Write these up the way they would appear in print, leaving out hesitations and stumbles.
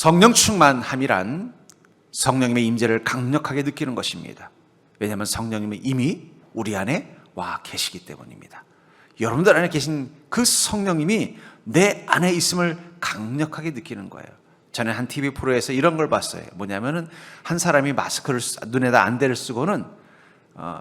성령 충만함이란 성령님의 임재를 강력하게 느끼는 것입니다. 왜냐하면 성령님은 이미 우리 안에 와 계시기 때문입니다. 여러분들 안에 계신 그 성령님이 내 안에 있음을 강력하게 느끼는 거예요. 저는 한 TV 프로에서 이런 걸 봤어요. 뭐냐면은 한 사람이 마스크를 눈에다 안대를 쓰고는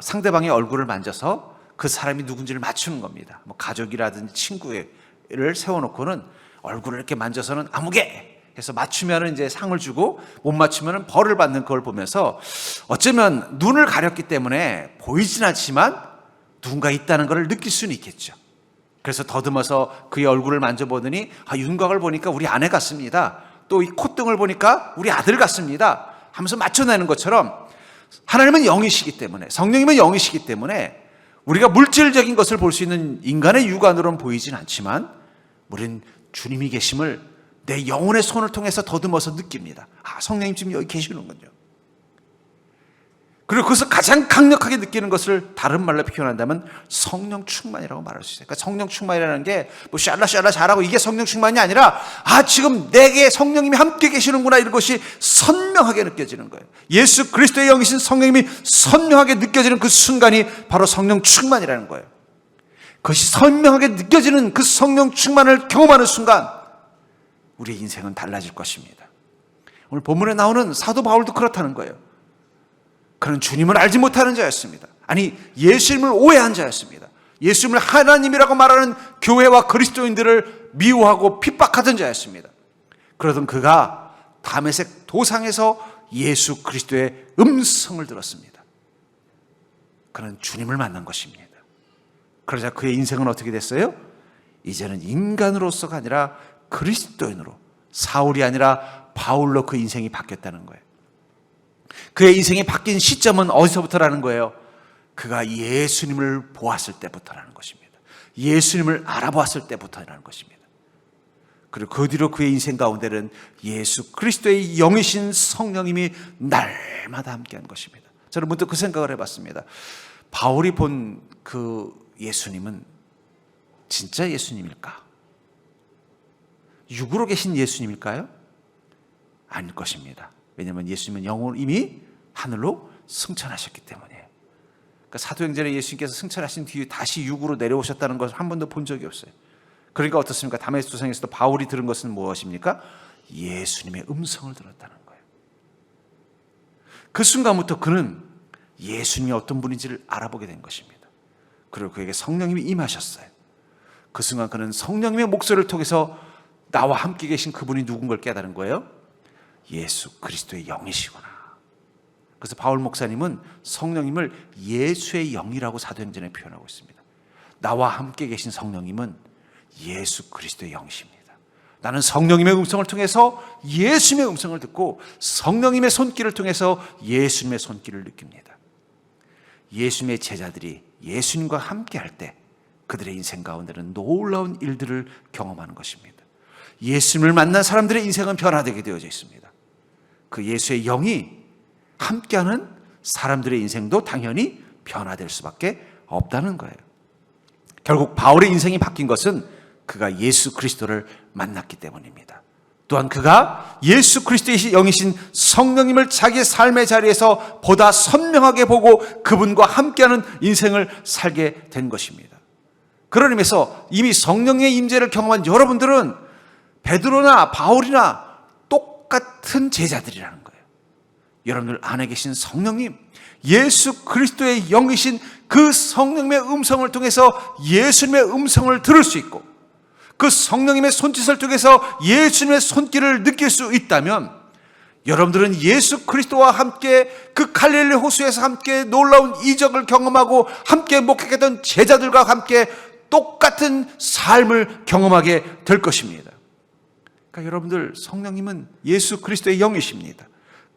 상대방의 얼굴을 만져서 그 사람이 누군지를 맞추는 겁니다. 뭐 가족이라든지 친구를 세워놓고는 얼굴을 이렇게 만져서는 아무개 해서 맞추면은 이제 상을 주고 못 맞추면은 벌을 받는 걸 보면서 어쩌면 눈을 가렸기 때문에 보이진 않지만 누군가 있다는 걸 느낄 수는 있겠죠. 그래서 더듬어서 그의 얼굴을 만져보더니 윤곽을 보니까 우리 아내 같습니다. 또 이 콧등을 보니까 우리 아들 같습니다 하면서 맞춰내는 것처럼 하나님은 영이시기 때문에, 성령님은 영이시기 때문에 우리가 물질적인 것을 볼 수 있는 인간의 육안으로는 보이진 않지만 우리는 주님이 계심을 내 영혼의 손을 통해서 더듬어서 느낍니다. 성령님 지금 여기 계시는군요. 그리고 그것을 가장 강력하게 느끼는 것을 다른 말로 표현한다면 성령 충만이라고 말할 수 있어요. 그러니까 성령 충만이라는 게 뭐 샬라샬라 잘하고 이게 성령 충만이 아니라 지금 내게 성령님이 함께 계시는구나, 이런 것이 선명하게 느껴지는 거예요. 예수 그리스도의 영이신 성령님이 선명하게 느껴지는 그 순간이 바로 성령 충만이라는 거예요. 그것이 선명하게 느껴지는 그 성령 충만을 경험하는 순간 우리의 인생은 달라질 것입니다. 오늘 본문에 나오는 사도 바울도 그렇다는 거예요. 그는 주님을 알지 못하는 자였습니다. 아니, 예수님을 오해한 자였습니다. 예수님을 하나님이라고 말하는 교회와 그리스도인들을 미워하고 핍박하던 자였습니다. 그러던 그가 다메섹 도상에서 예수 그리스도의 음성을 들었습니다. 그는 주님을 만난 것입니다. 그러자 그의 인생은 어떻게 됐어요? 이제는 인간으로서가 아니라 그리스도인으로, 사울이 아니라 바울로 그 인생이 바뀌었다는 거예요. 그의 인생이 바뀐 시점은 어디서부터라는 거예요? 그가 예수님을 보았을 때부터라는 것입니다. 예수님을 알아보았을 때부터라는 것입니다. 그리고 그 뒤로 그의 인생 가운데는 예수 그리스도의 영이신 성령님이 날마다 함께한 것입니다. 저는 문득 그 생각을 해봤습니다. 바울이 본 그 예수님은 진짜 예수님일까? 육으로 계신 예수님일까요? 아닐 것입니다. 왜냐하면 예수님은 영으로 이미 하늘로 승천하셨기 때문이에요. 그러니까 사도행전에 예수님께서 승천하신 뒤에 다시 육으로 내려오셨다는 것을 한 번도 본 적이 없어요. 그러니까 어떻습니까? 다메섹 도상에서도 바울이 들은 것은 무엇입니까? 예수님의 음성을 들었다는 거예요. 그 순간부터 그는 예수님이 어떤 분인지를 알아보게 된 것입니다. 그리고 그에게 성령님이 임하셨어요. 그 순간 그는 성령님의 목소리를 통해서 나와 함께 계신 그분이 누군 걸 깨달은 거예요. 예수 그리스도의 영이시구나. 그래서 바울 목사님은 성령님을 예수의 영이라고 사도행전에 표현하고 있습니다. 나와 함께 계신 성령님은 예수 그리스도의 영이십니다. 나는 성령님의 음성을 통해서 예수님의 음성을 듣고 성령님의 손길을 통해서 예수님의 손길을 느낍니다. 예수님의 제자들이 예수님과 함께 할 때 그들의 인생 가운데는 놀라운 일들을 경험하는 것입니다. 예수님을 만난 사람들의 인생은 변화되게 되어져 있습니다. 그 예수의 영이 함께하는 사람들의 인생도 당연히 변화될 수밖에 없다는 거예요. 결국 바울의 인생이 바뀐 것은 그가 예수 그리스도를 만났기 때문입니다. 또한 그가 예수 그리스도의 영이신 성령님을 자기의 삶의 자리에서 보다 선명하게 보고 그분과 함께하는 인생을 살게 된 것입니다. 그런 의미에서 이미 성령의 임재를 경험한 여러분들은 베드로나 바울이나 똑같은 제자들이라는 거예요. 여러분들 안에 계신 성령님, 예수 그리스도의 영이신 그 성령님의 음성을 통해서 예수님의 음성을 들을 수 있고 그 성령님의 손짓을 통해서 예수님의 손길을 느낄 수 있다면 여러분들은 예수 그리스도와 함께 그 갈릴리 호수에서 함께 놀라운 이적을 경험하고 함께 목회했던 제자들과 함께 똑같은 삶을 경험하게 될 것입니다. 그러니까 여러분들 성령님은 예수 그리스도의 영이십니다.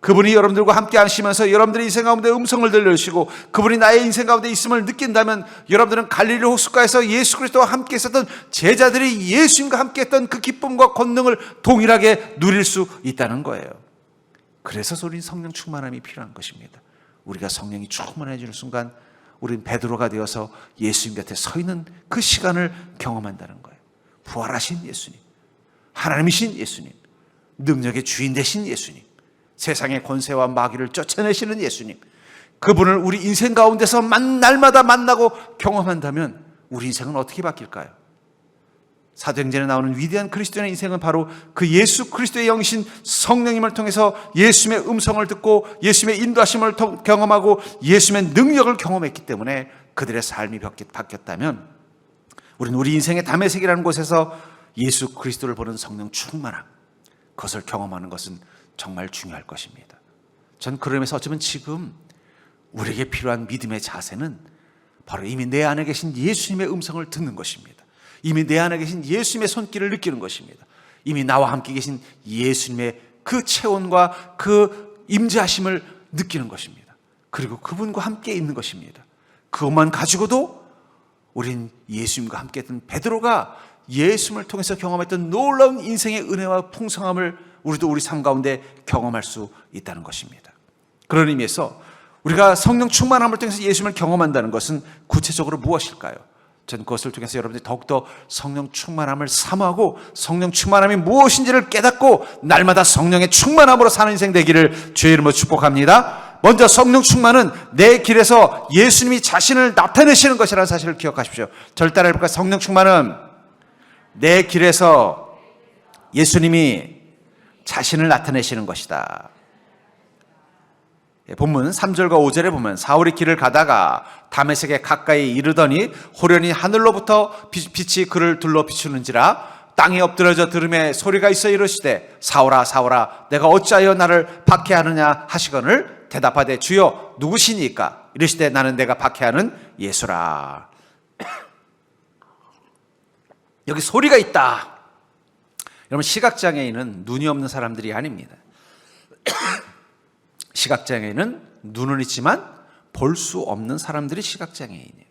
그분이 여러분들과 함께 하시면서 여러분들의 인생 가운데 음성을 들려주시고 그분이 나의 인생 가운데 있음을 느낀다면 여러분들은 갈릴리 호숫가에서 예수 그리스도와 함께 있었던 제자들이 예수님과 함께 했던 그 기쁨과 권능을 동일하게 누릴 수 있다는 거예요. 그래서 우리는 성령 충만함이 필요한 것입니다. 우리가 성령이 충만해지는 순간 우리는 베드로가 되어서 예수님 곁에 서 있는 그 시간을 경험한다는 거예요. 부활하신 예수님, 하나님이신 예수님, 능력의 주인 되신 예수님, 세상의 권세와 마귀를 쫓아내시는 예수님, 그분을 우리 인생 가운데서 날마다 만나고 경험한다면 우리 인생은 어떻게 바뀔까요? 사도행전에 나오는 위대한 그리스도인의 인생은 바로 그 예수 그리스도의 영이신 성령님을 통해서 예수님의 음성을 듣고 예수님의 인도하심을 경험하고 예수님의 능력을 경험했기 때문에 그들의 삶이 바뀌었다면, 우리는 우리 인생의 다메섹이라는 곳에서 예수 그리스도를 보는 성령 충만함, 그것을 경험하는 것은 정말 중요할 것입니다. 전 그러면서 어쩌면 지금 우리에게 필요한 믿음의 자세는 바로 이미 내 안에 계신 예수님의 음성을 듣는 것입니다. 이미 내 안에 계신 예수님의 손길을 느끼는 것입니다. 이미 나와 함께 계신 예수님의 그 체온과 그 임재하심을 느끼는 것입니다. 그리고 그분과 함께 있는 것입니다. 그것만 가지고도 우린 예수님과 함께 했던 베드로가 예수님을 통해서 경험했던 놀라운 인생의 은혜와 풍성함을 우리도 우리 삶 가운데 경험할 수 있다는 것입니다. 그런 의미에서 우리가 성령 충만함을 통해서 예수님을 경험한다는 것은 구체적으로 무엇일까요? 저는 그것을 통해서 여러분들이 더욱더 성령 충만함을 사모하고 성령 충만함이 무엇인지를 깨닫고 날마다 성령의 충만함으로 사는 인생 되기를 주의 이름으로 축복합니다. 먼저 성령 충만은 내 길에서 예수님이 자신을 나타내시는 것이라는 사실을 기억하십시오. 저를 따라 해볼까요? 성령 충만은 내 길에서 예수님이 자신을 나타내시는 것이다. 본문 3절과 5절에 보면 사울이 길을 가다가 다메섹에 가까이 이르더니 호련히 하늘로부터 빛이 그를 둘러 비추는지라 땅에 엎드려져 들음에 소리가 있어 이르시되 사울아 사울아 내가 어찌하여 나를 박해하느냐 하시거늘 대답하되 주여 누구시니까? 이르시되 나는 내가 박해하는 예수라. 여기 소리가 있다. 여러분, 시각장애인은 눈이 없는 사람들이 아닙니다. 시각장애인은 눈은 있지만 볼 수 없는 사람들이 시각장애인이에요.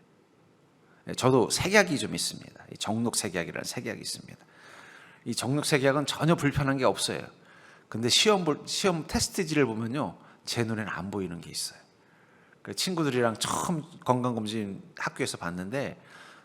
저도 색약이 좀 있습니다. 정록색약이라는 색약이 있습니다. 이 정록색약은 전혀 불편한 게 없어요. 근데 시험 테스트지를 보면요, 제 눈에는 안 보이는 게 있어요. 친구들이랑 처음 건강검진 학교에서 봤는데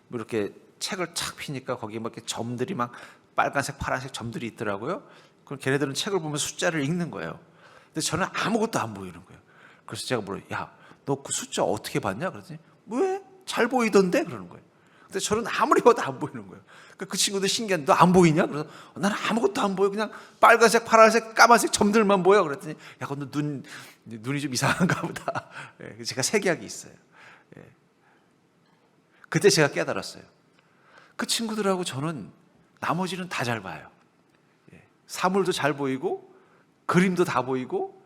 뭐 이렇게 책을 착 피니까 거기에 뭐 이렇게 점들이 막 빨간색, 파란색 점들이 있더라고요. 그럼 걔네들은 책을 보면 숫자를 읽는 거예요. 근데 저는 아무것도 안 보이는 거예요. 그래서 제가 물어요. 야, 너 그 숫자 어떻게 봤냐? 그랬더니 왜? 잘 보이던데? 그러는 거예요. 근데 저는 아무리 봐도 안 보이는 거예요. 그 친구들 신기한데 너 안 보이냐? 그래서 나는 아무것도 안 보여. 그냥 빨간색, 파란색, 까만색 점들만 보여. 그랬더니 야, 너 눈이 좀 이상한가 보다. 예, 제가 색약이 있어요. 예. 그때 제가 깨달았어요. 그 친구들하고 저는 나머지는 다 잘 봐요. 예. 사물도 잘 보이고 그림도 다 보이고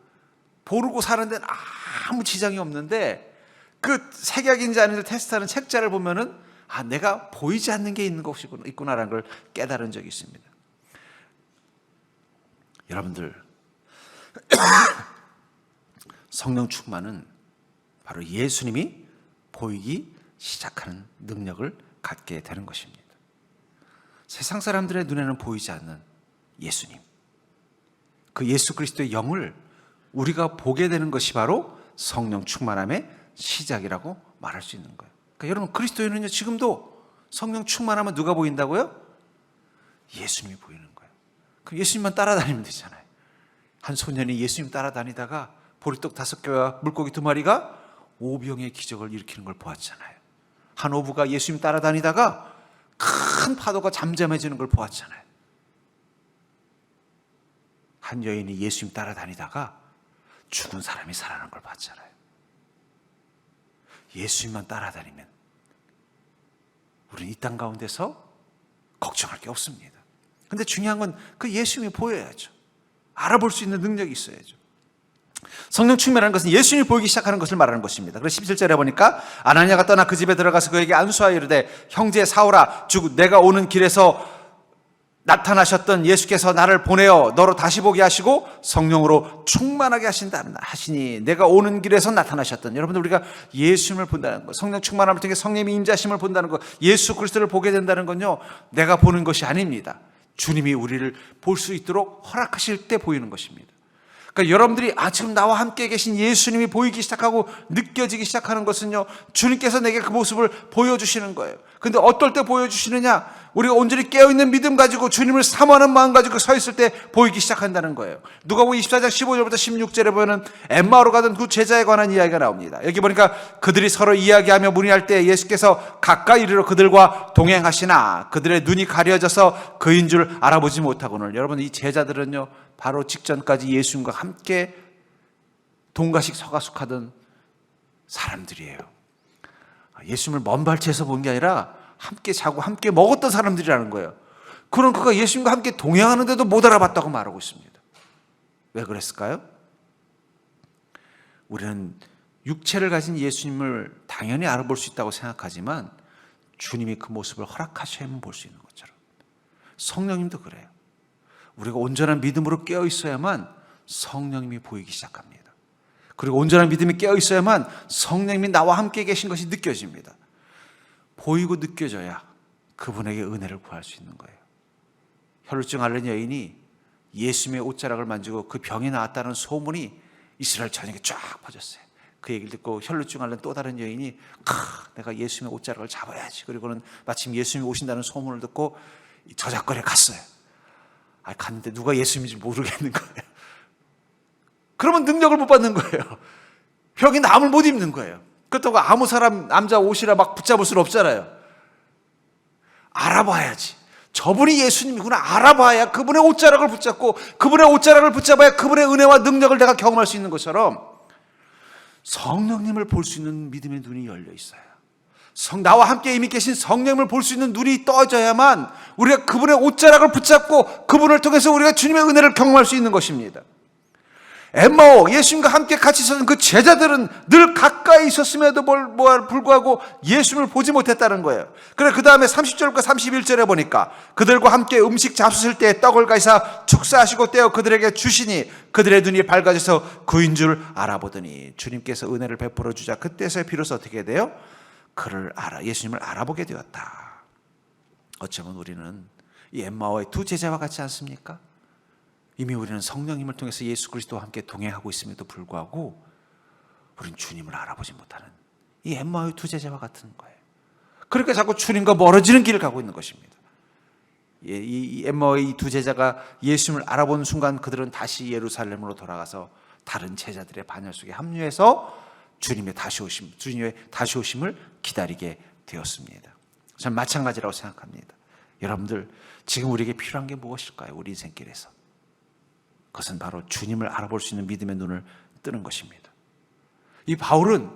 모르고 사는 데는 아무 지장이 없는데 그 색약인지 아닌지 테스트하는 책자를 보면은 내가 보이지 않는 게 있구나라는 걸 깨달은 적이 있습니다. 여러분들, 성령 충만은 바로 예수님이 보이기 시작하는 능력을 갖게 되는 것입니다. 세상 사람들의 눈에는 보이지 않는 예수님, 그 예수 그리스도의 영을 우리가 보게 되는 것이 바로 성령 충만함의 시작이라고 말할 수 있는 거예요. 그러니까 여러분, 그리스도인은요, 지금도 성령 충만하면 누가 보인다고요? 예수님이 보이는 거예요. 그럼 예수님만 따라다니면 되잖아요. 한 소년이 예수님 따라다니다가 보리떡 5개와 물고기 2마리가 오병의 기적을 일으키는 걸 보았잖아요. 한 어부가 예수님 따라다니다가 큰 파도가 잠잠해지는 걸 보았잖아요. 한 여인이 예수님 따라다니다가 죽은 사람이 살아나는 걸 봤잖아요. 예수님만 따라다니면 우리는 이 땅 가운데서 걱정할 게 없습니다. 근데 중요한 건 그 예수님이 보여야죠. 알아볼 수 있는 능력이 있어야죠. 성령 충만이라는 것은 예수님이 보이기 시작하는 것을 말하는 것입니다. 그래서 17절에 보니까 아나니아가 떠나 그 집에 들어가서 그에게 안수하여 이르되 형제 사울아 즉 내가 오는 길에서 나타나셨던 예수께서 나를 보내어 너로 다시 보게 하시고 성령으로 충만하게 하시니 내가 오는 길에서 나타나셨던, 여러분들 우리가 예수님을 본다는 것, 성령 충만함을 통해 성령의 임재하심을 본다는 것, 예수 그리스도를 보게 된다는 건요, 내가 보는 것이 아닙니다. 주님이 우리를 볼 수 있도록 허락하실 때 보이는 것입니다. 그러니까 여러분들이 지금 나와 함께 계신 예수님이 보이기 시작하고 느껴지기 시작하는 것은요, 주님께서 내게 그 모습을 보여주시는 거예요. 근데 어떨 때 보여주시느냐? 우리가 온전히 깨어있는 믿음 가지고 주님을 사모하는 마음 가지고 서 있을 때 보이기 시작한다는 거예요. 누가복음 24장 15절부터 16절에 보면 엠마오로 가던 두 제자에 관한 이야기가 나옵니다. 여기 보니까 그들이 서로 이야기하며 문의할 때 예수께서 가까이 이르러 그들과 동행하시나 그들의 눈이 가려져서 그인 줄 알아보지 못하고는. 여러분, 이 제자들은요, 바로 직전까지 예수님과 함께 동가식 서가숙하던 사람들이에요. 예수님을 먼 발치에서 본 게 아니라 함께 자고 함께 먹었던 사람들이라는 거예요. 그런 그가 예수님과 함께 동행하는데도 못 알아봤다고 말하고 있습니다. 왜 그랬을까요? 우리는 육체를 가진 예수님을 당연히 알아볼 수 있다고 생각하지만 주님이 그 모습을 허락하셔야만 볼 수 있는 것처럼 성령님도 그래요. 우리가 온전한 믿음으로 깨어 있어야만 성령님이 보이기 시작합니다. 그리고 온전한 믿음이 깨어 있어야만 성령님이 나와 함께 계신 것이 느껴집니다. 보이고 느껴져야 그분에게 은혜를 구할 수 있는 거예요. 혈루증 앓는 여인이 예수님의 옷자락을 만지고 그 병이 나았다는 소문이 이스라엘 전역에 쫙 퍼졌어요. 그 얘기를 듣고 혈루증 앓는 또 다른 여인이 내가 예수님의 옷자락을 잡아야지. 그리고는 마침 예수님이 오신다는 소문을 듣고 저작거리에 갔어요. 갔는데 누가 예수님인지 모르겠는 거예요. 그러면 능력을 못 받는 거예요. 병이 남을 못 입는 거예요. 그렇다고 아무 사람 남자 옷이라 막 붙잡을 수는 없잖아요. 알아봐야지. 저분이 예수님이구나 알아봐야 그분의 옷자락을 붙잡고 그분의 옷자락을 붙잡아야 그분의 은혜와 능력을 내가 경험할 수 있는 것처럼 성령님을 볼 수 있는 믿음의 눈이 열려 있어요. 나와 함께 이미 계신 성령님을 볼 수 있는 눈이 떠져야만 우리가 그분의 옷자락을 붙잡고 그분을 통해서 우리가 주님의 은혜를 경험할 수 있는 것입니다. 엠마오, 예수님과 함께 같이 있었던 그 제자들은 늘 가까이 있었음에도 불구하고 예수님을 보지 못했다는 거예요. 그래 그 다음에 30절과 31절에 보니까 그들과 함께 음식 잡수실 때 떡을 가지사 축사하시고 떼어 그들에게 주시니 그들의 눈이 밝아져서 그인 줄 알아보더니. 주님께서 은혜를 베풀어 주자 그때서야 비로소 어떻게 돼요? 예수님을 알아보게 되었다. 어쩌면 우리는 이 엠마오의 두 제자와 같지 않습니까? 이미 우리는 성령님을 통해서 예수 그리스도와 함께 동행하고 있음에도 불구하고 우리는 주님을 알아보지 못하는 이 엠마오의 두 제자와 같은 거예요. 그러니까 자꾸 주님과 멀어지는 길을 가고 있는 것입니다. 이 엠마오의 두 제자가 예수님을 알아본 순간 그들은 다시 예루살렘으로 돌아가서 다른 제자들의 반열 속에 합류해서 주님의 다시 오심을 기다리게 되었습니다. 저는 마찬가지라고 생각합니다. 여러분들 지금 우리에게 필요한 게 무엇일까요? 우리 인생길에서 그것은 바로 주님을 알아볼 수 있는 믿음의 눈을 뜨는 것입니다. 이 바울은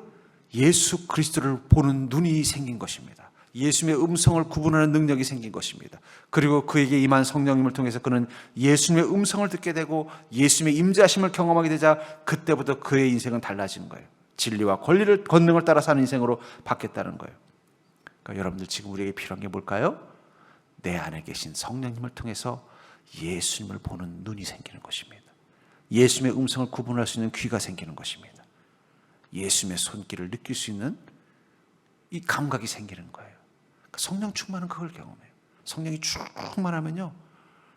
예수 그리스도를 보는 눈이 생긴 것입니다. 예수님의 음성을 구분하는 능력이 생긴 것입니다. 그리고 그에게 임한 성령님을 통해서 그는 예수님의 음성을 듣게 되고 예수님의 임재하심을 경험하게 되자 그때부터 그의 인생은 달라지는 거예요. 진리와 권능을 따라 사는 인생으로 바뀌었다는 거예요. 그러니까 여러분들 지금 우리에게 필요한 게 뭘까요? 내 안에 계신 성령님을 통해서 예수님을 보는 눈이 생기는 것입니다. 예수님의 음성을 구분할 수 있는 귀가 생기는 것입니다. 예수님의 손길을 느낄 수 있는 이 감각이 생기는 거예요. 그러니까 성령 충만은 그걸 경험해요. 성령이 충만하면요,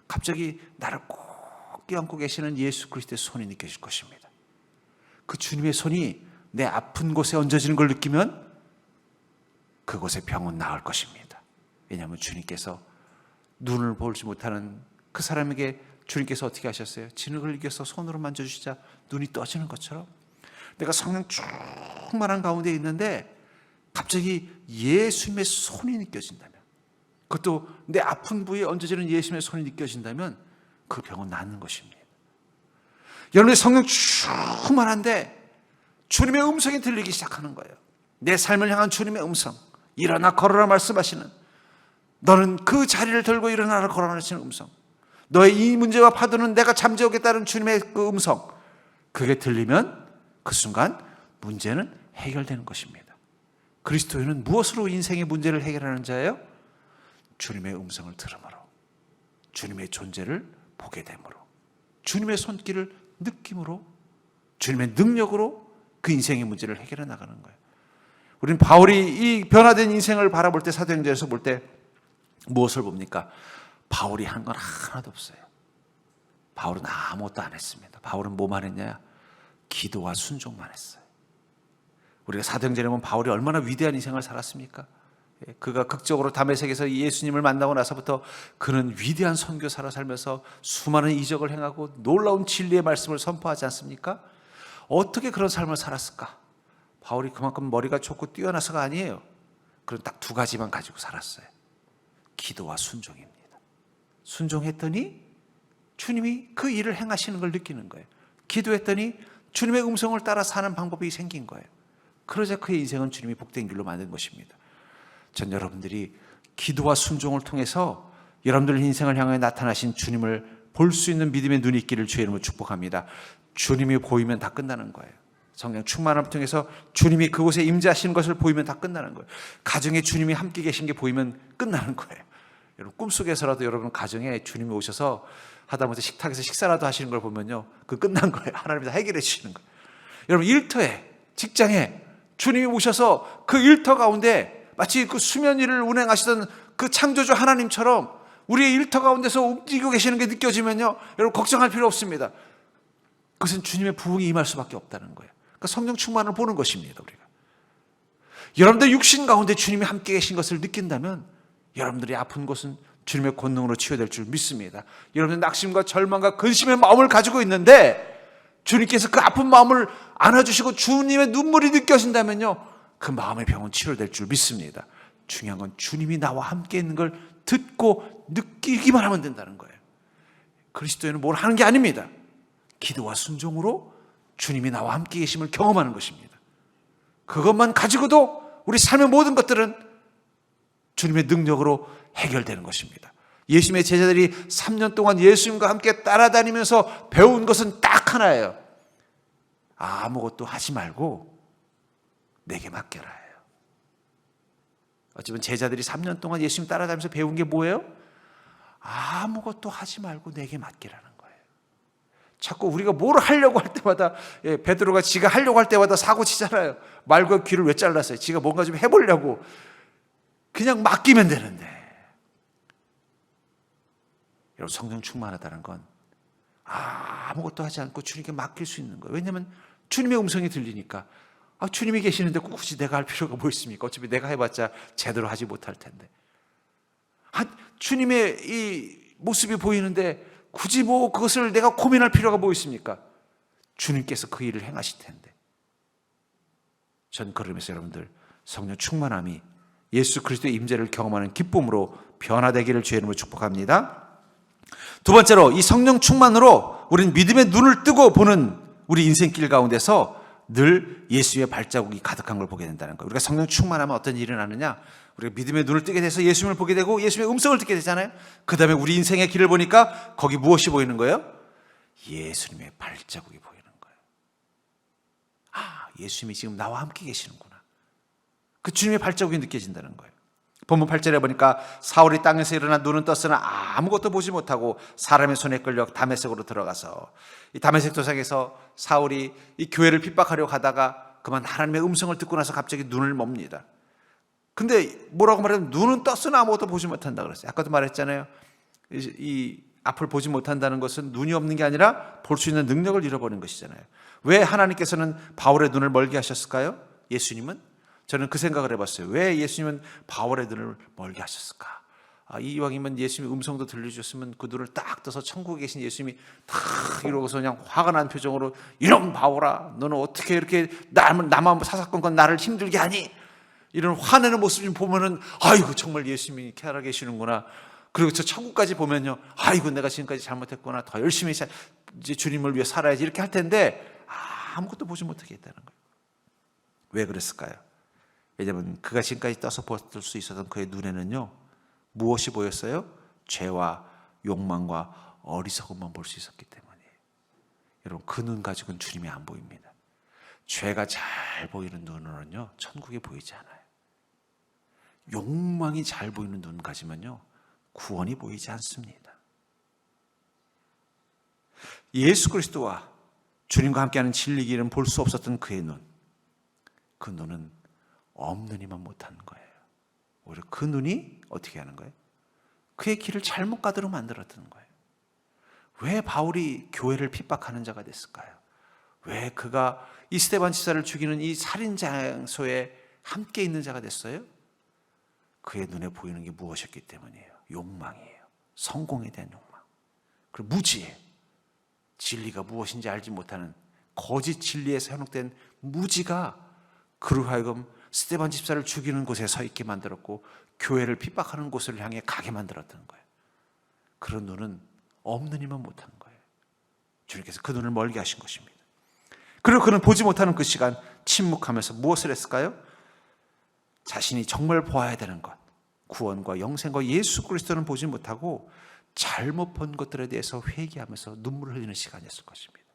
갑자기 나를 꼭 껴안고 계시는 예수 그리스도의 손이 느껴질 것입니다. 그 주님의 손이 내 아픈 곳에 얹어지는 걸 느끼면 그곳의 병은 나을 것입니다. 왜냐하면 주님께서 눈을 보지 못하는 그 사람에게 주님께서 어떻게 하셨어요? 진흙을 이겨서 손으로 만져주시자 눈이 떠지는 것처럼 내가 성령 충만한 가운데 있는데 갑자기 예수님의 손이 느껴진다면, 그것도 내 아픈 부위에 얹어지는 예수님의 손이 느껴진다면 그 병은 낫는 것입니다. 여러분의 성령 충만한데 주님의 음성이 들리기 시작하는 거예요. 내 삶을 향한 주님의 음성, 일어나 걸어라 말씀하시는, 너는 그 자리를 들고 일어나라 걸어라 하시는 음성, 너의 이 문제와 파도는 내가 잠재우겠다는 주님의 그 음성, 그게 들리면 그 순간 문제는 해결되는 것입니다. 그리스도인은 무엇으로 인생의 문제를 해결하는 자예요? 주님의 음성을 들음으로, 주님의 존재를 보게 됨으로, 주님의 손길을 느낌으로, 주님의 능력으로 그 인생의 문제를 해결해 나가는 거예요. 우리는 바울이 이 변화된 인생을 바라볼 때, 사도행전에서 볼 때 무엇을 봅니까? 바울이 한 건 하나도 없어요. 바울은 아무것도 안 했습니다. 바울은 뭐만 했냐? 기도와 순종만 했어요. 우리가 사도행전에 보면 바울이 얼마나 위대한 인생을 살았습니까? 그가 극적으로 다메섹에서 예수님을 만나고 나서부터 그는 위대한 선교사로 살면서 수많은 이적을 행하고 놀라운 진리의 말씀을 선포하지 않습니까? 어떻게 그런 삶을 살았을까? 바울이 그만큼 머리가 좋고 뛰어나서가 아니에요. 그런 딱 두 가지만 가지고 살았어요. 기도와 순종입니다. 순종했더니 주님이 그 일을 행하시는 걸 느끼는 거예요. 기도했더니 주님의 음성을 따라 사는 방법이 생긴 거예요. 그러자 그의 인생은 주님이 복된 길로 만든 것입니다. 전 여러분들이 기도와 순종을 통해서 여러분들 인생을 향해 나타나신 주님을 볼 수 있는 믿음의 눈이 있기를 주의 이름으로 축복합니다. 주님이 보이면 다 끝나는 거예요. 성령 충만함을 통해서 주님이 그곳에 임재하시는 것을 보이면 다 끝나는 거예요. 가정에 주님이 함께 계신 게 보이면 끝나는 거예요. 여러분 꿈속에서라도 여러분 가정에 주님이 오셔서 하다못해 식탁에서 식사라도 하시는 걸 보면요, 그 끝난 거예요. 하나님이 다 해결해 주시는 거예요. 여러분 일터에, 직장에 주님이 오셔서 그 일터 가운데 마치 그 수면 위를 운행하시던 그 창조주 하나님처럼 우리의 일터 가운데서 움직이고 계시는 게 느껴지면요, 여러분 걱정할 필요 없습니다. 그것은 주님의 부흥이 임할 수밖에 없다는 거예요. 그러니까 성령 충만을 보는 것입니다. 우리가 여러분들 육신 가운데 주님이 함께 계신 것을 느낀다면 여러분들이 아픈 곳은 주님의 권능으로 치유될 줄 믿습니다. 여러분들 낙심과 절망과 근심의 마음을 가지고 있는데 주님께서 그 아픈 마음을 안아주시고 주님의 눈물이 느껴진다면요, 그 마음의 병은 치료될 줄 믿습니다. 중요한 건 주님이 나와 함께 있는 걸 듣고 느끼기만 하면 된다는 거예요. 그리스도인은 뭘 하는 게 아닙니다. 기도와 순종으로 주님이 나와 함께 계심을 경험하는 것입니다. 그것만 가지고도 우리 삶의 모든 것들은 주님의 능력으로 해결되는 것입니다. 예수님의 제자들이 3년 동안 예수님과 함께 따라다니면서 배운 것은 딱 하나예요. 아무것도 하지 말고 내게 맡겨라 해요. 어쩌면 제자들이 3년 동안 예수님 따라다니면서 배운 게 뭐예요? 아무것도 하지 말고 내게 맡기라는 거예요. 자꾸 우리가 뭘 하려고 할 때마다, 베드로가 지가 하려고 할 때마다 사고 치잖아요. 말과 귀를 왜 잘랐어요? 지가 뭔가 좀 해보려고. 그냥 맡기면 되는데. 여러분 성령 충만하다는 건 아무것도 하지 않고 주님께 맡길 수 있는 거예요. 왜냐하면 주님의 음성이 들리니까. 주님이 계시는데 굳이 내가 할 필요가 뭐 있습니까? 어차피 내가 해봤자 제대로 하지 못할 텐데. 주님의 이 모습이 보이는데 굳이 뭐 그것을 내가 고민할 필요가 뭐 있습니까? 주님께서 그 일을 행하실 텐데. 전 그러면서 여러분들 성령 충만함이 예수 그리스도의 임재를 경험하는 기쁨으로 변화되기를 주의 이름으로 축복합니다. 두 번째로 이 성령 충만으로 우리는 믿음의 눈을 뜨고 보는 우리 인생길 가운데서 늘 예수의 발자국이 가득한 걸 보게 된다는 거예요. 우리가 성령 충만하면 어떤 일이 일어나느냐? 우리가 믿음의 눈을 뜨게 돼서 예수님을 보게 되고 예수님의 음성을 듣게 되잖아요. 그 다음에 우리 인생의 길을 보니까 거기 무엇이 보이는 거예요? 예수님의 발자국이 보이는 거예요. 예수님이 지금 나와 함께 계시는구나. 그 주님의 발자국이 느껴진다는 거예요. 본문 8절에 보니까 사울이 땅에서 일어나 눈은 떴으나 아무것도 보지 못하고 사람의 손에 끌려 다메섹으로 들어가서 이 다메섹 도상에서 사울이 이 교회를 핍박하려고 하다가 그만 하나님의 음성을 듣고 나서 갑자기 눈을 멉니다. 근데 뭐라고 말하면 눈은 떴으나 아무것도 보지 못한다 그랬어요. 아까도 말했잖아요. 이 앞을 보지 못한다는 것은 눈이 없는 게 아니라 볼 수 있는 능력을 잃어버린 것이잖아요. 왜 하나님께서는 바울의 눈을 멀게 하셨을까요? 예수님은? 저는 그 생각을 해봤어요. 왜 예수님은 바울의 눈을 멀게 하셨을까? 이왕이면 예수님의 음성도 들려주셨으면 그 눈을 딱 떠서 천국에 계신 예수님이 탁 이러고서 그냥 화가 난 표정으로 이런 바울아, 너는 어떻게 이렇게 나만 사사건건 나를 힘들게 하니? 이런 화내는 모습 좀 보면은 아이고 정말 예수님이 살아 계시는구나. 그리고 저 천국까지 보면요, 아이고 내가 지금까지 잘못했구나. 더 열심히 이제 주님을 위해 살아야지 이렇게 할 텐데 아무것도 보지 못하게 했다는 거예요. 왜 그랬을까요? 왜냐하면 그가 지금까지 떠서 볼 수 있었던 그의 눈에는요, 무엇이 보였어요? 죄와 욕망과 어리석음만 볼 수 있었기 때문이에요. 여러분 그 눈 가지고는 주님이 안 보입니다. 죄가 잘 보이는 눈으로는요 천국이 보이지 않아요. 욕망이 잘 보이는 눈 가지면요 구원이 보이지 않습니다. 예수 그리스도와 주님과 함께하는 진리 길은 볼 수 없었던 그의 눈, 그 눈은 없는 이만 못하는 거예요. 오히려 그 눈이 어떻게 하는 거예요? 그의 길을 잘못 가도록 만들었던 거예요. 왜 바울이 교회를 핍박하는 자가 됐을까요? 왜 그가 이 스데반 집사를 죽이는 이 살인 장소에 함께 있는 자가 됐어요? 그의 눈에 보이는 게 무엇이었기 때문이에요? 욕망이에요. 성공에 대한 욕망. 그리고 무지에 진리가 무엇인지 알지 못하는 거짓 진리에서 현혹된 무지가 그로 하여금 스데반 집사를 죽이는 곳에 서 있게 만들었고 교회를 핍박하는 곳을 향해 가게 만들었던 거예요. 그런 눈은 없는 이만 못한 거예요. 주님께서 그 눈을 멀게 하신 것입니다. 그리고 그는 보지 못하는 그 시간 침묵하면서 무엇을 했을까요? 자신이 정말 보아야 되는 것, 구원과 영생과 예수 그리스도는 보지 못하고 잘못 본 것들에 대해서 회개하면서 눈물을 흘리는 시간이었을 것입니다.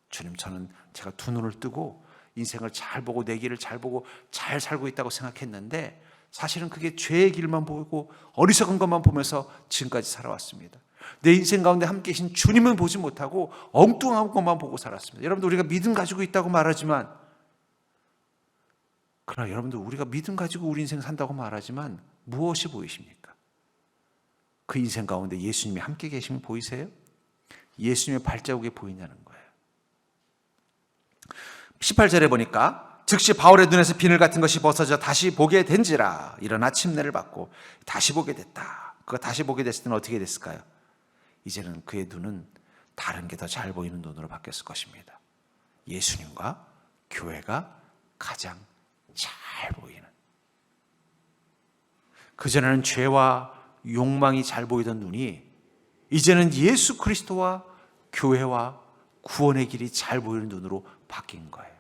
주님, 저는 제가 두 눈을 뜨고 인생을 잘 보고 내 길을 잘 보고 잘 살고 있다고 생각했는데 사실은 그게 죄의 길만 보고 어리석은 것만 보면서 지금까지 살아왔습니다. 내 인생 가운데 함께 계신 주님은 보지 못하고 엉뚱한 것만 보고 살았습니다. 여러분들, 우리가 믿음 가지고 있다고 말하지만, 그러나 여러분들, 우리가 믿음 가지고 우리 인생 산다고 말하지만 무엇이 보이십니까? 그 인생 가운데 예수님이 함께 계시면 보이세요? 예수님의 발자국이 보이냐는 거예요. 18절에 보니까 즉시 바울의 눈에서 비늘 같은 것이 벗어져 다시 보게 된지라. 일어나 침례를 받고 다시 보게 됐다. 그가 다시 보게 됐을 때는 어떻게 됐을까요? 이제는 그의 눈은 다른 게 더 잘 보이는 눈으로 바뀌었을 것입니다. 예수님과 교회가 가장 잘 보이는. 그전에는 죄와 욕망이 잘 보이던 눈이 이제는 예수 그리스도와 교회와 구원의 길이 잘 보이는 눈으로 바뀐 거예요.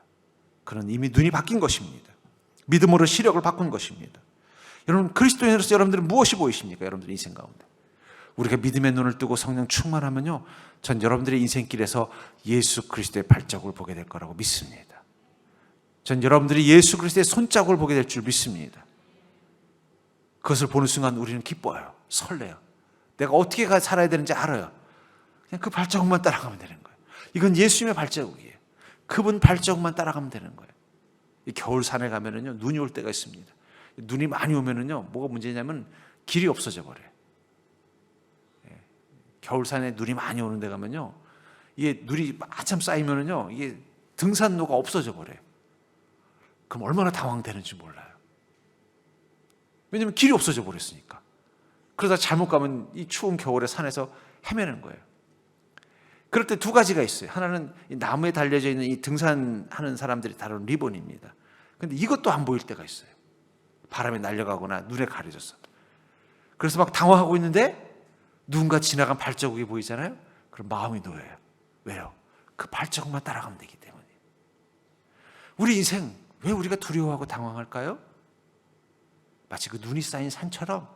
그는 이미 눈이 바뀐 것입니다. 믿음으로 시력을 바꾼 것입니다. 여러분, 그리스도인으로서 여러분들은 무엇이 보이십니까? 여러분들 인생 가운데 우리가 믿음의 눈을 뜨고 성령 충만하면요, 전 여러분들의 인생길에서 예수 그리스도의 발자국을 보게 될 거라고 믿습니다. 전 여러분들이 예수 그리스도의 손자국을 보게 될 줄 믿습니다. 그것을 보는 순간 우리는 기뻐요. 설레요. 내가 어떻게 살아야 되는지 알아요. 그냥 그 발자국만 따라가면 되는 거예요. 이건 예수님의 발자국이에요. 그분 발자국만 따라가면 되는 거예요. 이 겨울산에 가면은요, 눈이 올 때가 있습니다. 눈이 많이 오면은요, 뭐가 문제냐면 길이 없어져 버려요. 겨울산에 눈이 많이 오는 데 가면요, 이게 눈이 한참 쌓이면은요, 이게 등산로가 없어져 버려요. 그럼 얼마나 당황되는지 몰라요. 왜냐면 길이 없어져 버렸으니까. 그러다 잘못 가면 이 추운 겨울에 산에서 헤매는 거예요. 그럴 때 두 가지가 있어요. 하나는 이 나무에 달려져 있는 이 등산하는 사람들이 다루는 리본입니다. 근데 이것도 안 보일 때가 있어요. 바람에 날려가거나 눈에 가려져서. 그래서 막 당황하고 있는데 누군가 지나간 발자국이 보이잖아요. 그럼 마음이 놓여요. 왜요? 그 발자국만 따라가면 되기 때문에. 우리 인생 왜 우리가 두려워하고 당황할까요? 마치 그 눈이 쌓인 산처럼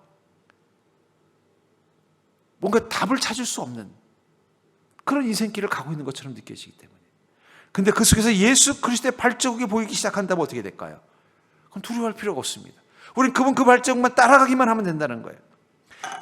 뭔가 답을 찾을 수 없는 그런 인생길을 가고 있는 것처럼 느껴지기 때문에. 근데 그 속에서 예수 그리스도의 발자국이 보이기 시작한다면 어떻게 될까요? 그럼 두려워할 필요가 없습니다. 우리는 그분 그 발자국만 따라가기만 하면 된다는 거예요.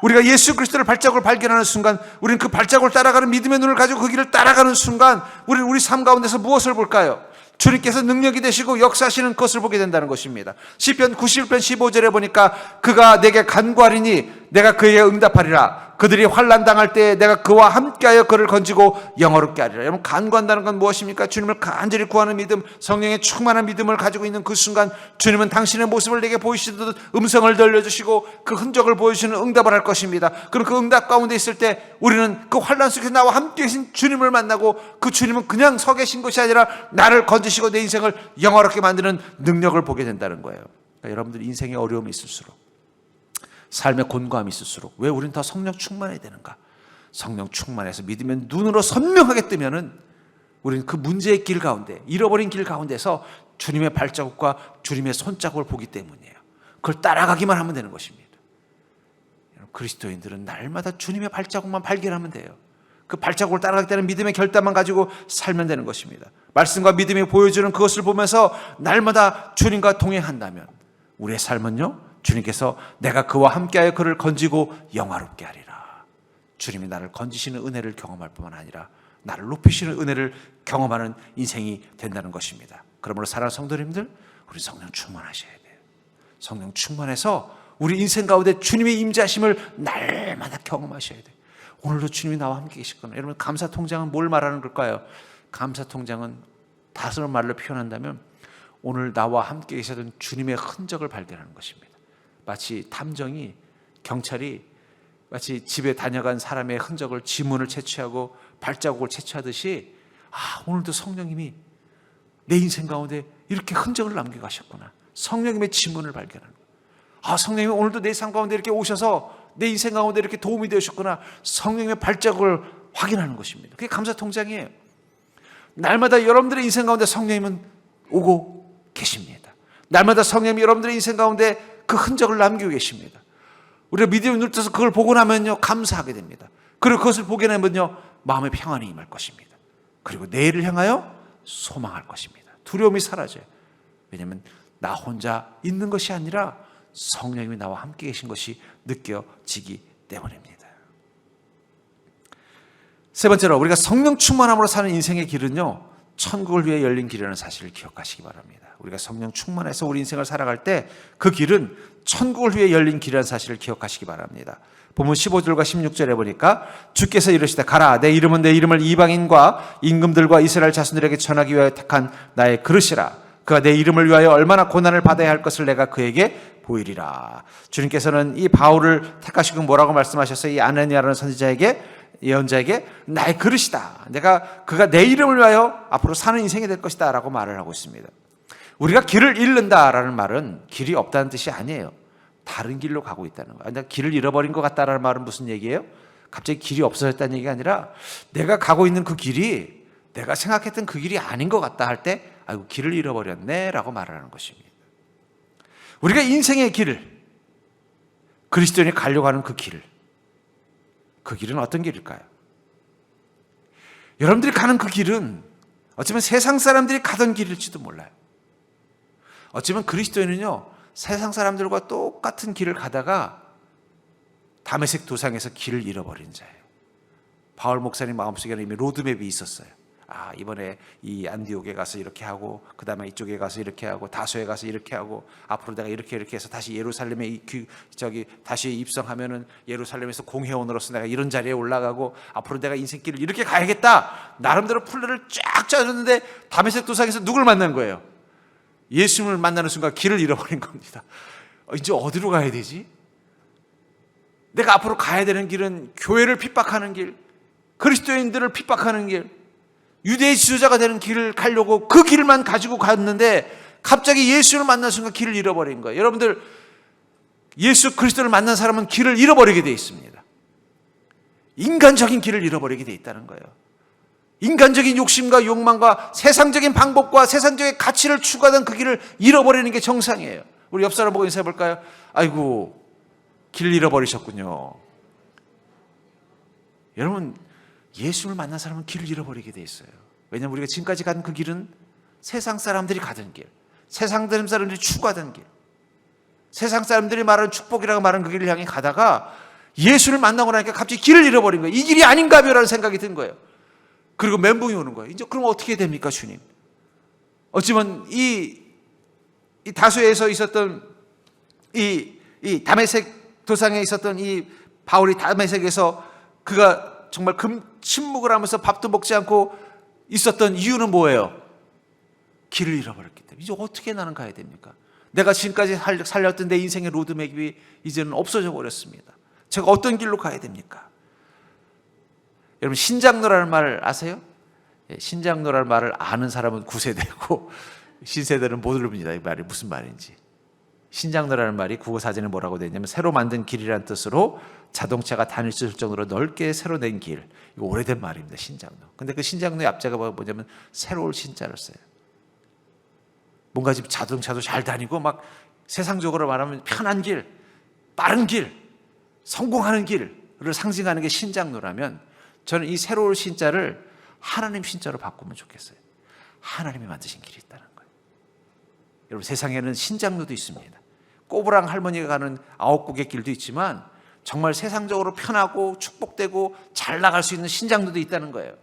우리가 예수 그리스도의 발자국을 발견하는 순간, 우리는 그 발자국을 따라가는 믿음의 눈을 가지고 그 길을 따라가는 순간 우리는 우리 삶 가운데서 무엇을 볼까요? 주님께서 능력이 되시고 역사하시는 것을 보게 된다는 것입니다. 시편 91편 15절에 보니까 그가 내게 간구하리니 내가 그에게 응답하리라. 그들이 환난 당할 때에 내가 그와 함께하여 그를 건지고 영화롭게 하리라. 여러분, 간구한다는 건 무엇입니까? 주님을 간절히 구하는 믿음, 성령의 충만한 믿음을 가지고 있는 그 순간 주님은 당신의 모습을 내게 보이시듯 음성을 들려주시고 그 흔적을 보여주시는 응답을 할 것입니다. 그럼 그 응답 가운데 있을 때 우리는 그 환난 속에서 나와 함께 계신 주님을 만나고, 그 주님은 그냥 서 계신 것이 아니라 나를 건지시고 내 인생을 영화롭게 만드는 능력을 보게 된다는 거예요. 그러니까 여러분들 인생에 어려움이 있을수록, 삶의 곤고함이 있을수록 왜 우리는 더 성령 충만해야 되는가? 성령 충만해서 믿으면 눈으로 선명하게 뜨면은 우리는 그 문제의 길 가운데, 잃어버린 길 가운데서 주님의 발자국과 주님의 손자국을 보기 때문이에요. 그걸 따라가기만 하면 되는 것입니다. 그리스도인들은 날마다 주님의 발자국만 발견하면 돼요. 그 발자국을 따라가기 때문에 믿음의 결단만 가지고 살면 되는 것입니다. 말씀과 믿음이 보여주는 그것을 보면서 날마다 주님과 동행한다면 우리의 삶은요, 주님께서 내가 그와 함께하여 그를 건지고 영화롭게 하리라. 주님이 나를 건지시는 은혜를 경험할 뿐만 아니라 나를 높이시는 은혜를 경험하는 인생이 된다는 것입니다. 그러므로 사랑하는 성도님들, 우리 성령 충만하셔야 돼요. 성령 충만해서 우리 인생 가운데 주님의 임재하심을 날마다 경험하셔야 돼요. 오늘도 주님이 나와 함께 계시구나. 여러분, 감사통장은 뭘 말하는 걸까요? 감사통장은 다른 말로 표현한다면 오늘 나와 함께 계셨던 주님의 흔적을 발견하는 것입니다. 마치 탐정이, 경찰이 마치 집에 다녀간 사람의 흔적을, 지문을 채취하고 발자국을 채취하듯이 오늘도 성령님이 내 인생 가운데 이렇게 흔적을 남겨가셨구나. 성령님의 지문을 발견하는 거예요. 성령님이 오늘도 내 삶 가운데 이렇게 오셔서 내 인생 가운데 이렇게 도움이 되셨구나. 성령님의 발자국을 확인하는 것입니다. 그게 감사통장이에요. 날마다 여러분들의 인생 가운데 성령님은 오고 계십니다. 날마다 성령님이 여러분들의 인생 가운데 그 흔적을 남기고 계십니다. 우리가 믿음을 눈 떠서 그걸 보고 나면요, 감사하게 됩니다. 그리고 그것을 보게 되면요, 마음의 평안이 임할 것입니다. 그리고 내일을 향하여 소망할 것입니다. 두려움이 사라져요. 왜냐하면 나 혼자 있는 것이 아니라 성령님이 나와 함께 계신 것이 느껴지기 때문입니다. 세 번째로, 우리가 성령 충만함으로 사는 인생의 길은요, 천국을 위해 열린 길이라는 사실을 기억하시기 바랍니다. 우리가 성령 충만해서 우리 인생을 살아갈 때 그 길은 천국을 위해 열린 길이라는 사실을 기억하시기 바랍니다. 본문 15절과 16절에 보니까 주께서 이르시되 가라, 내 이름은 내 이름을 이방인과 임금들과 이스라엘 자손들에게 전하기 위하여 택한 나의 그릇이라. 그가 내 이름을 위하여 얼마나 고난을 받아야 할 것을 내가 그에게 보이리라. 주님께서는 이 바울을 택하시고 뭐라고 말씀하셨어요? 이 아나니아라는 선지자에게, 예언자에게 나의 그릇이다. 그가 내 이름을 위하여 앞으로 사는 인생이 될 것이다 라고 말을 하고 있습니다. 우리가 길을 잃는다라는 말은 길이 없다는 뜻이 아니에요. 다른 길로 가고 있다는 거예요. 내가 길을 잃어버린 것 같다라는 말은 무슨 얘기예요? 갑자기 길이 없어졌다는 얘기가 아니라 내가 가고 있는 그 길이 내가 생각했던 그 길이 아닌 것 같다 할 때 아이고, 길을 잃어버렸네 라고 말하는 것입니다. 우리가 인생의 길을, 그리스도인이 가려고 하는 그 길은 어떤 길일까요? 여러분들이 가는 그 길은 어쩌면 세상 사람들이 가던 길일지도 몰라요. 어쩌면 그리스도인은요, 세상 사람들과 똑같은 길을 가다가 다메섹 도상에서 길을 잃어버린 자예요. 바울 목사님 마음속에는 이미 로드맵이 있었어요. 이번에 이 안디옥에 가서 이렇게 하고, 그 다음에 이쪽에 가서 이렇게 하고, 다소에 가서 이렇게 하고, 앞으로 내가 이렇게 해서 다시 예루살렘에 다시 입성하면은 예루살렘에서 공회원으로서 내가 이런 자리에 올라가고, 앞으로 내가 인생길을 이렇게 가야겠다. 나름대로 플랜을 쫙 짜줬는데 다메섹 도상에서 누굴 만난 거예요? 예수님을 만나는 순간 길을 잃어버린 겁니다. 이제 어디로 가야 되지? 내가 앞으로 가야 되는 길은 교회를 핍박하는 길, 그리스도인들을 핍박하는 길, 유대의 지도자가 되는 길을 가려고 그 길만 가지고 갔는데 갑자기 예수를 만난 순간 길을 잃어버린 거예요. 여러분들, 예수 그리스도를 만난 사람은 길을 잃어버리게 되어 있습니다. 인간적인 길을 잃어버리게 되어 있다는 거예요. 인간적인 욕심과 욕망과 세상적인 방법과 세상적인 가치를 추구하던 그 길을 잃어버리는 게 정상이에요. 우리 옆 사람 보고 인사해 볼까요? 아이고, 길 잃어버리셨군요. 여러분, 예수를 만난 사람은 길을 잃어버리게 돼 있어요. 왜냐하면 우리가 지금까지 간 그 길은 세상 사람들이 가던 길, 세상 사람들이 추구하던 길, 세상 사람들이 말하는 축복이라고 말하는 그 길을 향해 가다가 예수를 만나고 나니까 갑자기 길을 잃어버린 거예요. 이 길이 아닌가벼라는 생각이 든 거예요. 그리고 멘붕이 오는 거예요. 이제 그럼 어떻게 됩니까, 주님? 어쩌면 이 다소에서 있었던 이 다메섹 도상에 있었던 이 바울이 다메섹에서 그가 정말 침묵을 하면서 밥도 먹지 않고 있었던 이유는 뭐예요? 길을 잃어버렸기 때문에. 이제 어떻게 나는 가야 됩니까? 내가 지금까지 살렸던 내 인생의 로드맵이 이제는 없어져 버렸습니다. 제가 어떤 길로 가야 됩니까? 여러분, 신장로라는 말 아세요? 신장로라는 말을 아는 사람은 9세대고 신세대는 못 모릅니다. 이 말이 무슨 말인지. 신장로라는 말이 국어 사전에 뭐라고 되어 있냐면 새로 만든 길이라는 뜻으로 자동차가 다닐 수 있을 정도로 넓게 새로 낸 길. 이거 오래된 말입니다. 신장로. 근데 그 신장로의 앞자가 뭐냐면 새로울 신자를 써요. 뭔가 지금 자동차도 잘 다니고 막 세상적으로 말하면 편한 길, 빠른 길, 성공하는 길을 상징하는 게 신장로라면 저는 이 새로울 신자를 하나님 신자로 바꾸면 좋겠어요. 하나님이 만드신 길이 있다는 거예요. 여러분, 세상에는 신장로도 있습니다. 꼬부랑 할머니가 가는 9곡의 길도 있지만 정말 세상적으로 편하고 축복되고 잘 나갈 수 있는 신장로도 있다는 거예요.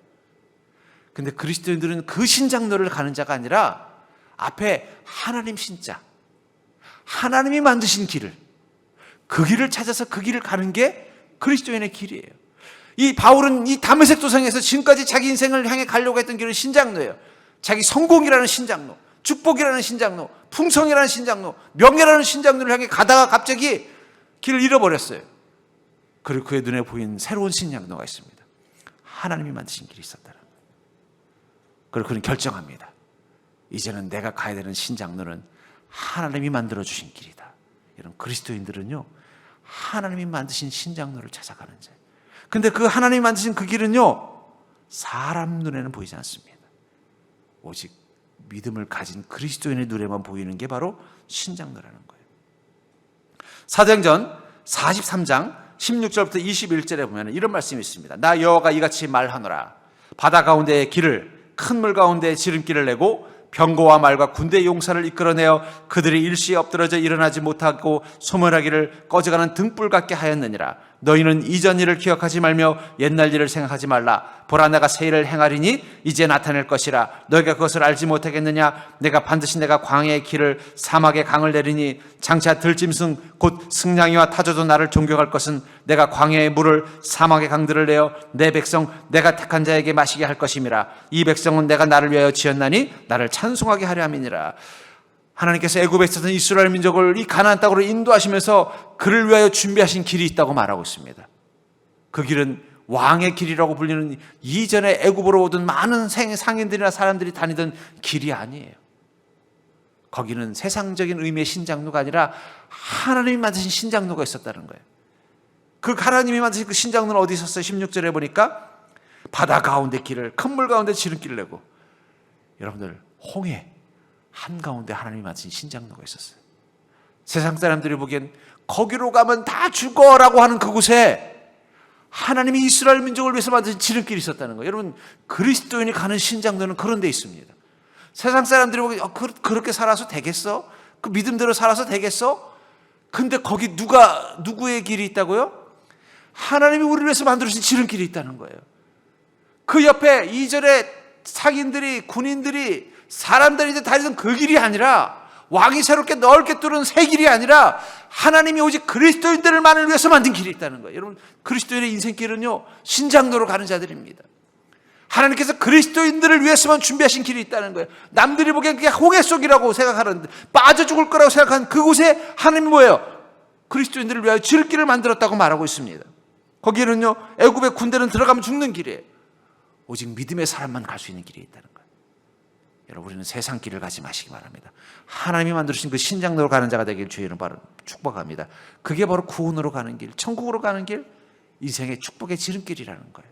근데 그리스도인들은 그 신장로를 가는 자가 아니라 앞에 하나님 신자, 하나님이 만드신 길을, 그 길을 찾아서 그 길을 가는 게 그리스도인의 길이에요. 이 바울은 이 다메섹 도상에서 지금까지 자기 인생을 향해 가려고 했던 길은 신장로예요. 자기 성공이라는 신장로, 축복이라는 신장로, 풍성이라는 신장로, 명예라는 신장로를 향해 가다가 갑자기 길을 잃어버렸어요. 그리고 그의 눈에 보인 새로운 신장로가 있습니다. 하나님이 만드신 길이 있었다는 거예요. 그리고 그는 결정합니다. 이제는 내가 가야 되는 신장로는 하나님이 만들어주신 길이다. 이런 그리스도인들은요, 하나님이 만드신 신장로를 찾아가는 자예요. 근데 그 하나님이 만드신 그 길은요, 사람 눈에는 보이지 않습니다. 오직 믿음을 가진 그리스도인의 눈에만 보이는 게 바로 신장로라는 거예요. 사도행전 43장 16절부터 21절에 보면 이런 말씀이 있습니다. 나 여호와가 이같이 말하노라. 바다 가운데의 길을, 큰 물 가운데 지름길을 내고 병거와 말과 군대 용사를 이끌어내어 그들이 일시에 엎드러져 일어나지 못하고 소멸하기를 꺼져가는 등불 같게 하였느니라. 너희는 이전 일을 기억하지 말며 옛날 일을 생각하지 말라. 보라, 내가 새 일을 행하리니 이제 나타낼 것이라. 너희가 그것을 알지 못하겠느냐? 내가 반드시 내가 광야의 길을, 사막의 강을 내리니 장차 들짐승 곧 승냥이와 타조도 나를 존경할 것은 내가 광야의 물을, 사막의 강들을 내어 내 백성 내가 택한 자에게 마시게 할 것임이라. 이 백성은 내가 나를 위하여 지었나니 나를 찬송하게 하려 함이니라. 하나님께서 애굽에 있었던 이스라엘 민족을 이 가나안 땅으로 인도하시면서 그를 위하여 준비하신 길이 있다고 말하고 있습니다. 그 길은 왕의 길이라고 불리는 이전에 애굽으로 오던 많은 상인들이나 사람들이 다니던 길이 아니에요. 거기는 세상적인 의미의 신장로가 아니라 하나님이 만드신 신장로가 있었다는 거예요. 그 하나님이 만드신 그 신장로는 어디 있었어요? 16절에 보니까 바다 가운데 길을, 큰 물 가운데 지름길을 내고, 여러분들, 홍해 한가운데 하나님이 만드신 신장로가 있었어요. 세상 사람들이 보기엔 거기로 가면 다 죽어라고 하는 그곳에 하나님이 이스라엘 민족을 위해서 만드신 지름길이 있었다는 거예요. 여러분, 그리스도인이 가는 신장로는 그런 데 있습니다. 세상 사람들이 보기엔 그렇게 살아서 되겠어? 그 믿음대로 살아서 되겠어? 근데 거기 누구의 길이 있다고요? 하나님이 우리를 위해서 만들어주신 지름길이 있다는 거예요. 그 옆에 이전에 상인들이, 군인들이, 사람들이 다니던 그 길이 아니라, 왕이 새롭게 넓게 뚫은 새 길이 아니라 하나님이 오직 그리스도인들만을 위해서 만든 길이 있다는 거예요. 여러분, 그리스도인의 인생길은요, 신장로로 가는 자들입니다. 하나님께서 그리스도인들을 위해서만 준비하신 길이 있다는 거예요. 남들이 보기엔 그게 홍해 속이라고 생각하는데, 빠져 죽을 거라고 생각하는 그곳에 하나님이 뭐예요? 그리스도인들을 위하여 지름길을 만들었다고 말하고 있습니다. 거기에는요, 애굽의 군대는 들어가면 죽는 길이에요. 오직 믿음의 사람만 갈 수 있는 길이 있다는 거예요. 여러분, 우리는 세상 길을 가지 마시기 바랍니다. 하나님이 만드신 그 신장로로 가는 자가 되길 주의는 바로 축복합니다. 그게 바로 구원으로 가는 길, 천국으로 가는 길, 인생의 축복의 지름길이라는 거예요.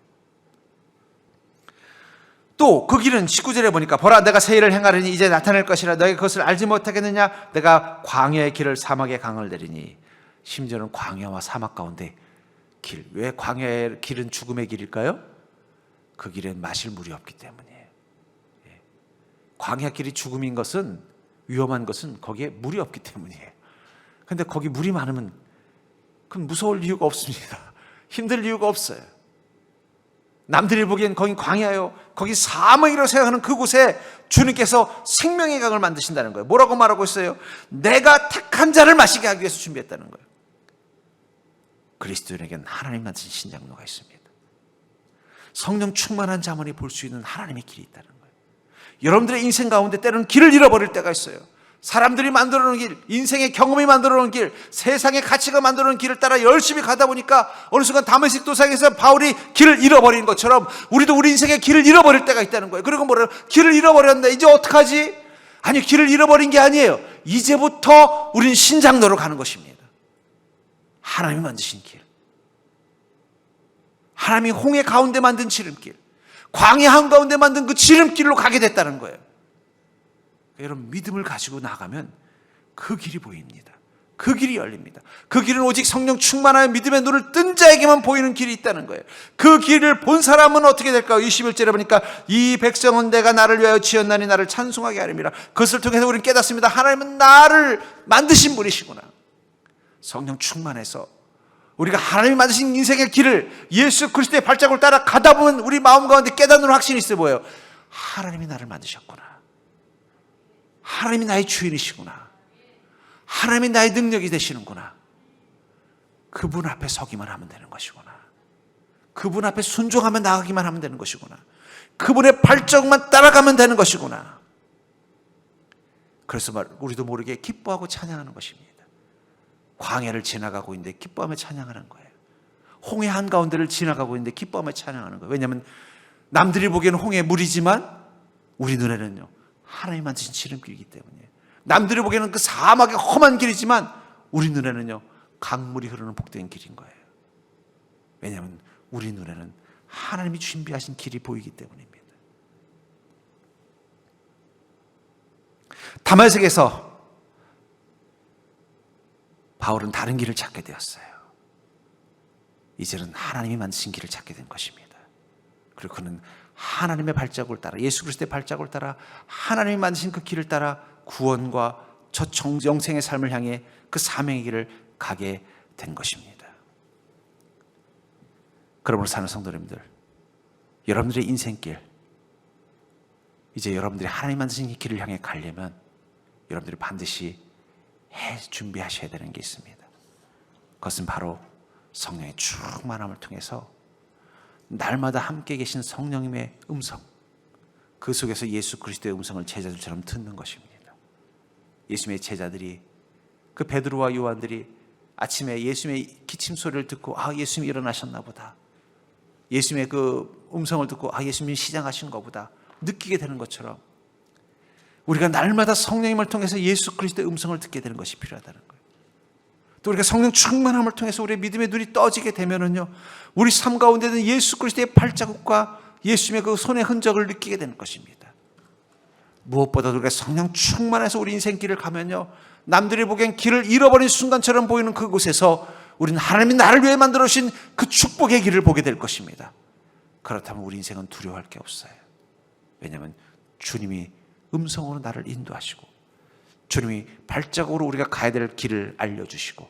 또 그 길은 19절에 보니까 보라, 내가 새 일을 행하리니 이제 나타낼 것이라. 너희가 그것을 알지 못하겠느냐? 내가 광야의 길을, 사막의 강을 내리니. 심지어는 광야와 사막 가운데 길. 왜 광야의 길은 죽음의 길일까요? 그 길엔 마실 물이 없기 때문이에요. 광야 길이 죽음인 것은, 위험한 것은 거기에 물이 없기 때문이에요. 근데 거기 물이 많으면 그건 무서울 이유가 없습니다. 힘들 이유가 없어요. 남들이 보기엔 거긴 광야요, 거기 사막이라고 생각하는 그곳에 주님께서 생명의 강을 만드신다는 거예요. 뭐라고 말하고 있어요? 내가 택한 자를 마시게 하기 위해서 준비했다는 거예요. 그리스도인에게는 하나님 만드신 신장로가 있습니다. 성령 충만한 자만이 볼 수 있는 하나님의 길이 있다는 거예요. 여러분들의 인생 가운데 때로는 길을 잃어버릴 때가 있어요. 사람들이 만들어 놓은 길, 인생의 경험이 만들어 놓은 길, 세상의 가치가 만들어 놓은 길을 따라 열심히 가다 보니까 어느 순간 다메섹 도상에서 바울이 길을 잃어버린 것처럼 우리도 우리 인생의 길을 잃어버릴 때가 있다는 거예요. 그리고 뭐래요? 길을 잃어버렸는데 이제 어떡하지? 아니, 길을 잃어버린 게 아니에요. 이제부터 우리는 신장로로 가는 것입니다. 하나님이 만드신 길, 하나님이 홍해 가운데 만든 지름길, 광야 한가운데 만든 그 지름길로 가게 됐다는 거예요. 여러분, 믿음을 가지고 나가면 그 길이 보입니다. 그 길이 열립니다. 그 길은 오직 성령 충만하여 믿음의 눈을 뜬 자에게만 보이는 길이 있다는 거예요. 그 길을 본 사람은 어떻게 될까요? 21절에 보니까 이 백성은 내가 나를 위하여 지었나니 나를 찬송하게 하림이라. 그것을 통해서 우리는 깨닫습니다. 하나님은 나를 만드신 분이시구나. 성령 충만해서 우리가 하나님이 만드신 인생의 길을, 예수 그리스도의 발자국을 따라 가다 보면 우리 마음 가운데 깨닫는 확신이 있어 보여요. 하나님이 나를 만드셨구나. 하나님이 나의 주인이시구나. 하나님이 나의 능력이 되시는구나. 그분 앞에 서기만 하면 되는 것이구나. 그분 앞에 순종하며 나가기만 하면 되는 것이구나. 그분의 발자국만 따라가면 되는 것이구나. 그래서 우리도 모르게 기뻐하고 찬양하는 것입니다. 광야를 지나가고 있는데 기뻐하며 찬양하는 거예요. 홍해 한가운데를 지나가고 있는데 기뻐하며 찬양하는 거예요. 왜냐하면 남들이 보기에는 홍해 물이지만 우리 눈에는요, 하나님 만드신 지름길이기 때문에. 남들이 보기에는 그 사막의 험한 길이지만 우리 눈에는요, 강물이 흐르는 복된 길인 거예요. 왜냐하면 우리 눈에는 하나님이 준비하신 길이 보이기 때문입니다. 다메섹에서 바울은 다른 길을 찾게 되었어요. 이제는 하나님이 만드신 길을 찾게 된 것입니다. 그리고 그는 하나님의 발자국을 따라, 예수 그리스도의 발자국을 따라 하나님이 만드신 그 길을 따라 구원과 저 영생의 삶을 향해 그 사명의 길을 가게 된 것입니다. 그러므로 사는 성도님들, 여러분들의 인생길, 이제 여러분들이 하나님 만드신 이 길을 향해 가려면 여러분들이 반드시 준비하셔야 되는 게 있습니다. 그것은 바로 성령의 충만함을 통해서 날마다 함께 계신 성령님의 음성, 그 속에서 예수 그리스도의 음성을 제자들처럼 듣는 것입니다. 예수님의 제자들이, 그 베드로와 요한들이 아침에 예수님의 기침 소리를 듣고 예수님이 일어나셨나 보다, 예수님의 그 음성을 듣고 예수님이 시장하신 거보다 느끼게 되는 것처럼 우리가 날마다 성령님을 통해서 예수 그리스도의 음성을 듣게 되는 것이 필요하다는 거예요. 또 우리가 성령 충만함을 통해서 우리의 믿음의 눈이 떠지게 되면은요, 우리 삶 가운데는 예수 그리스도의 발자국과 예수님의 그 손의 흔적을 느끼게 되는 것입니다. 무엇보다도 우리가 성령 충만해서 우리 인생길을 가면요, 남들이 보기엔 길을 잃어버린 순간처럼 보이는 그곳에서 우리는 하나님이 나를 위해 만들어 주신 그 축복의 길을 보게 될 것입니다. 그렇다면 우리 인생은 두려워할 게 없어요. 왜냐하면 주님이 음성으로 나를 인도하시고, 주님이 발자국으로 우리가 가야 될 길을 알려주시고,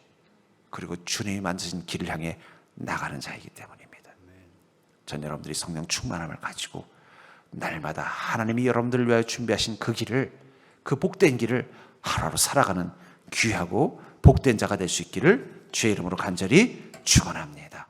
그리고 주님이 만드신 길을 향해 나가는 자이기 때문입니다. 전 여러분들이 성령 충만함을 가지고 날마다 하나님이 여러분들을 위하여 준비하신 그 길을, 그 복된 길을 하루하루 살아가는 귀하고 복된 자가 될 수 있기를 주의 이름으로 간절히 축원합니다.